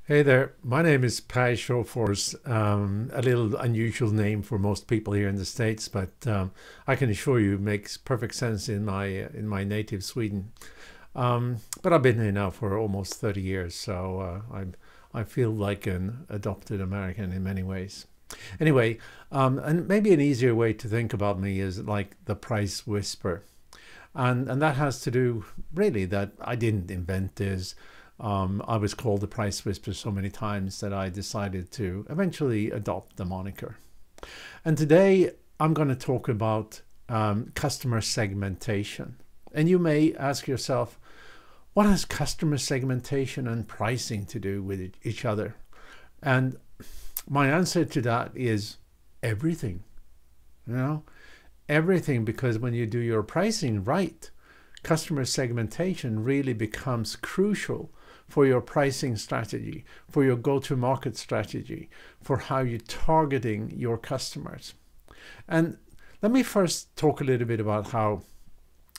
Hey there, my name is sjofors. A little unusual name for most people here in the States, but I can assure you it makes perfect sense in my native Sweden. But I've been here now for almost 30 years, so I feel like an adopted American in many ways. Anyway, and maybe an easier way to think about me is like the price whisper. And that has to do really that I didn't invent this. I was called the price whisperer so many times that I decided to eventually adopt the moniker. And today I'm going to talk about customer segmentation. And you may ask yourself, what has customer segmentation and pricing to do with each other? And my answer to that is everything. You know, everything, because when you do your pricing right, customer segmentation really becomes crucial for your pricing strategy, for your go-to-market strategy, for how you're targeting your customers. And let me first talk a little bit about how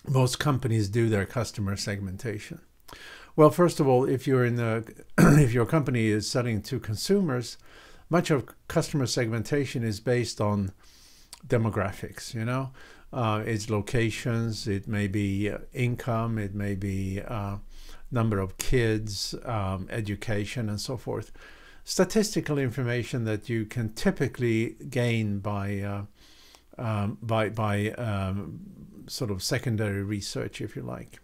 most companies do their customer segmentation. Well, first of all, if you're in a, if your company is selling to consumers, much of customer segmentation is based on demographics, it's locations, it may be income, it may be number of kids, education, and so forth. Statistical information that you can typically gain by sort of secondary research, if you like.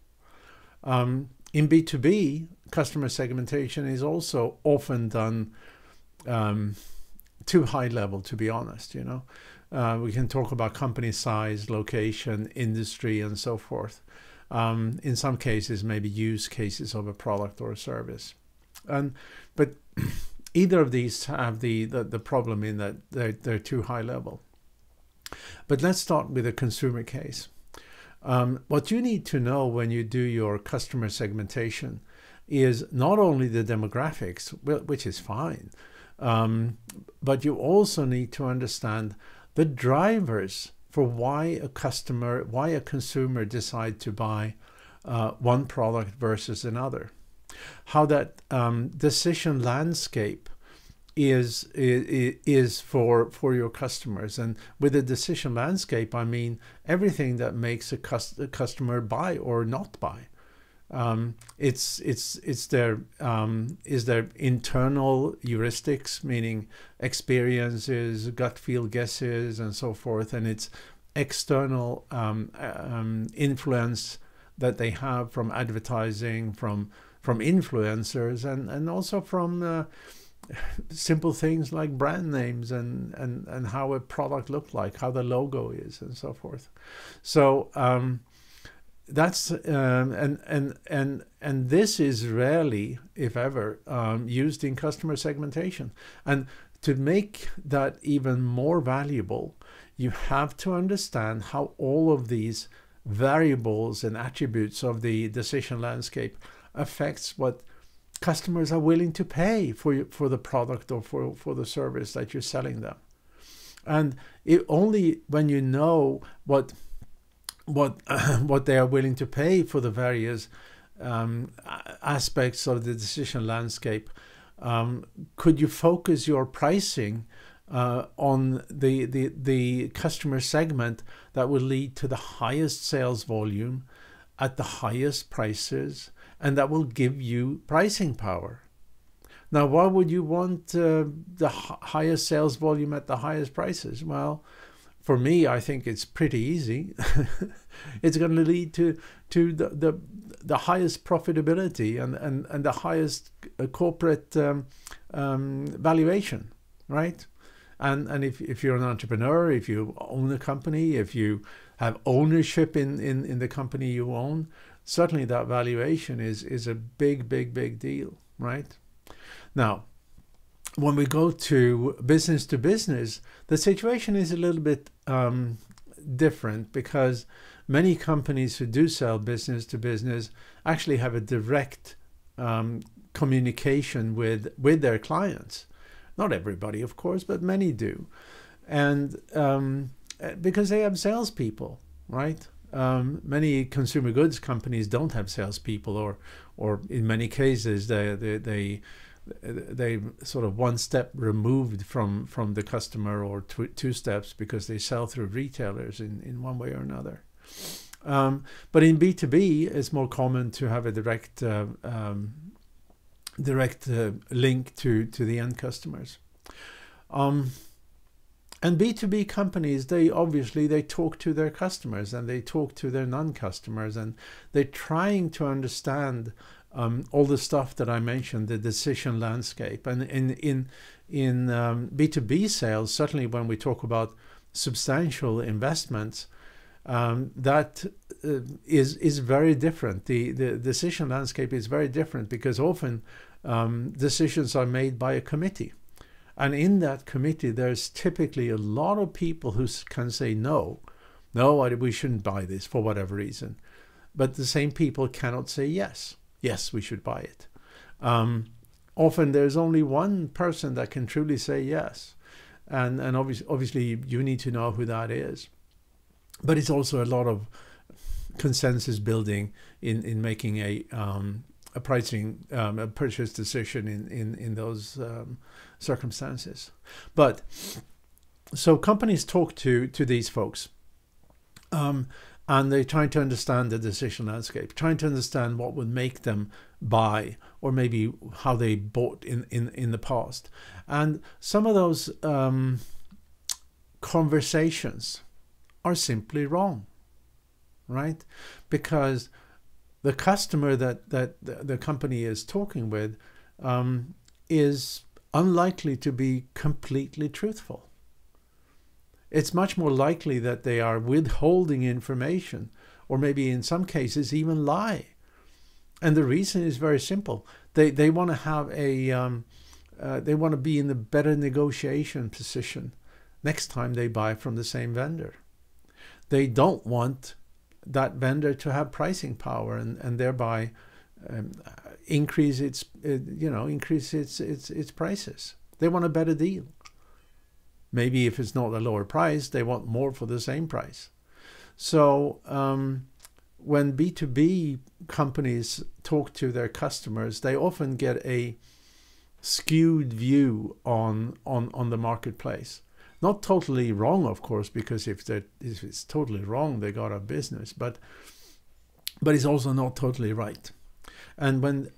In B2B, customer segmentation is also often done too high level, to be honest. We can talk about company size, location, industry, and so forth. In some cases, maybe use cases of a product or a service. But either of these have the problem in that they're too high level. But let's start with a consumer case. What you need to know when you do your customer segmentation is not only the demographics, which is fine, but you also need to understand the drivers for why a consumer decide to buy one product versus another. How that decision landscape is for your customers. And with the decision landscape, I mean everything that makes a customer buy or not buy. It's their internal heuristics, meaning experiences, gut feel guesses, and so forth, and it's external influence that they have from advertising, from influencers, and also from simple things like brand names and how a product looks like, how the logo is, and so forth. So that's and this is rarely, if ever, used in customer segmentation. And to make that even more valuable, you have to understand how all of these variables and attributes of the decision landscape affects what customers are willing to pay for the product or for the service that you're selling them. And only when you know what they are willing to pay for the various aspects of the decision landscape, could you focus your pricing on the customer segment that will lead to the highest sales volume at the highest prices, and that will give you pricing power. Now, why would you want the highest sales volume at the highest prices? Well, for me, I think it's pretty easy. It's going to lead to the highest profitability and the highest corporate valuation, right? And if you're an entrepreneur, if you own a company, if you have ownership in the company you own, certainly that valuation is a big deal, right? Now, when we go to business, the situation is a little bit different, because many companies who do sell business to business actually have a direct communication with their clients. Not everybody, of course, but many do. And because they have salespeople, right? Many consumer goods companies don't have salespeople, or in many cases they they sort of one step removed from the customer, or two steps, because they sell through retailers in one way or another. But in B2B, it's more common to have a direct link to the end customers. And B2B companies, they talk to their customers, and they talk to their non-customers, and they're trying to understand all the stuff that I mentioned, the decision landscape. And in B2B sales, certainly when we talk about substantial investments, that is very different. The decision landscape is very different, because often decisions are made by a committee. And in that committee, there's typically a lot of people who can say, no, we shouldn't buy this for whatever reason. But the same people cannot say yes, we should buy it. Often there's only one person that can truly say yes. And obviously you need to know who that is. But it's also a lot of consensus building in making a purchase decision in those circumstances. But so companies talk to these folks, and they're trying to understand the decision landscape, trying to understand what would make them buy, or maybe how they bought in the past. And some of those conversations are simply wrong, right? Because the customer that the company is talking with is unlikely to be completely truthful. It's much more likely that they are withholding information, or maybe in some cases even lie. And the reason is very simple. They want to have they want to be in a better negotiation position next time they buy from the same vendor. They don't want that vendor to have pricing power and thereby increase its prices. They want a better deal. Maybe if it's not a lower price, they want more for the same price. So when B2B companies talk to their customers, they often get a skewed view on the marketplace. Not totally wrong, of course, because if it's totally wrong, they got a business. But it's also not totally right. And when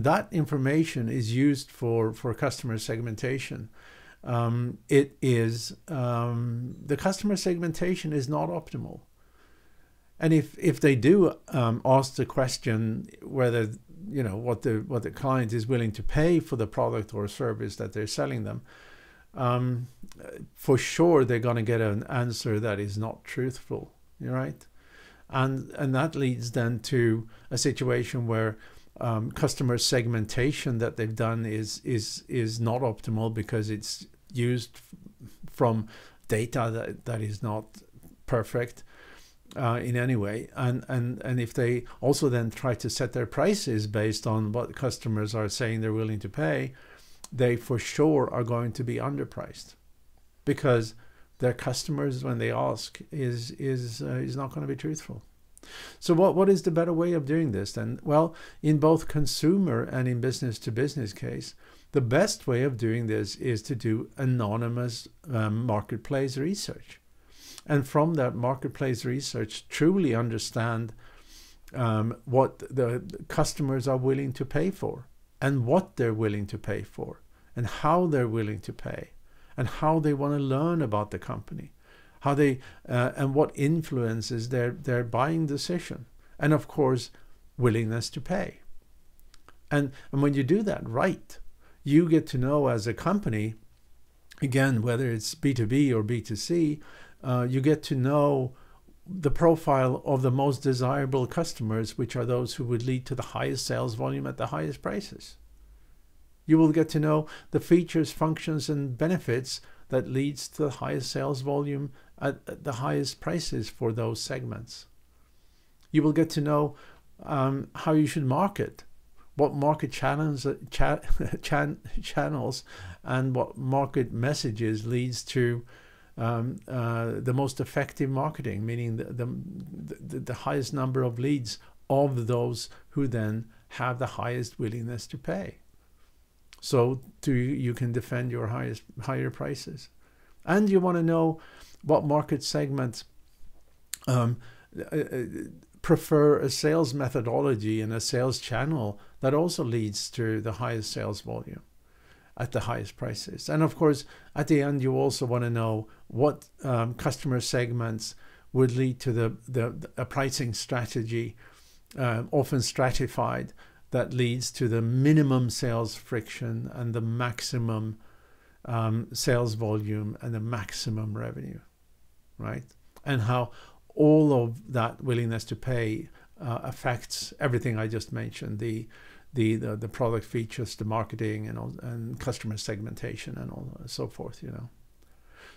that information is used for customer segmentation, it is the customer segmentation is not optimal. And if they do ask the question whether what the client is willing to pay for the product or service that they're selling them, for sure they're going to get an answer that is not truthful, right? And that leads then to a situation where customer segmentation that they've done is not optimal, because it's used from data that is not perfect in any way. And if they also then try to set their prices based on what customers are saying they're willing to pay, they for sure are going to be underpriced, because their customers, when they ask, is not going to be truthful. So what is the better way of doing this then? Well, in both consumer and in business to business case, the best way of doing this is to do anonymous marketplace research. And from that marketplace research, truly understand what the customers are willing to pay for, and what they're willing to pay for, and how they're willing to pay, and how they want to learn about the company, how they and what influences their buying decision, and of course willingness to pay. And when you do that right, you get to know as a company, again, whether it's B2B or B2C, you get to know the profile of the most desirable customers, which are those who would lead to the highest sales volume at the highest prices. You will get to know the features, functions, and benefits that leads to the highest sales volume at the highest prices for those segments. You will get to know how you should market, what market channels and what market messages leads to the most effective marketing, meaning the highest number of leads of those who then have the highest willingness to pay. so you can defend your higher prices. And you want to know what market segments prefer a sales methodology and a sales channel that also leads to the highest sales volume at the highest prices. And of course, at the end, you also want to know what customer segments would lead to a pricing strategy, often stratified, that leads to the minimum sales friction and the maximum sales volume and the maximum revenue, right? And how all of that willingness to pay affects everything I just mentioned, the product features, the marketing, and customer segmentation, and all so forth, you know.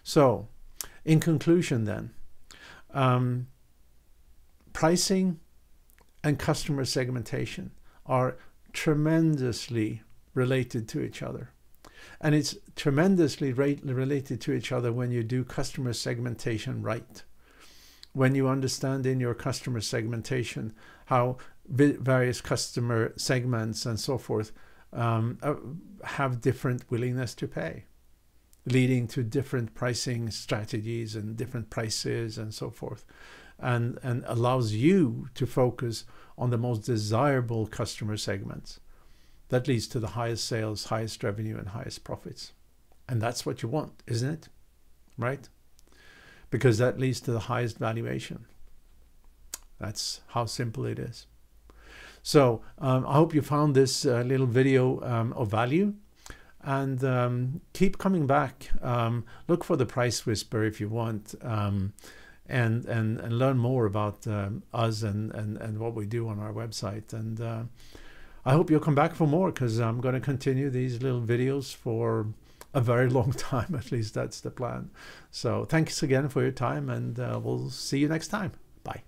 So, in conclusion, then, pricing and customer segmentation are tremendously related to each other. And it's tremendously related to each other when you do customer segmentation right. When you understand in your customer segmentation how various customer segments and so forth have different willingness to pay, leading to different pricing strategies and different prices and so forth, and allows you to focus on the most desirable customer segments. That leads to the highest sales, highest revenue, and highest profits. And that's what you want, isn't it? Right? Because that leads to the highest valuation. That's how simple it is. So I hope you found this little video of value, and keep coming back. Look for the Price Whisper if you want, and learn more about us and what we do on our website. And I hope you'll come back for more, because I'm going to continue these little videos for a very long time. At least that's the plan. So thanks again for your time, and we'll see you next time. Bye.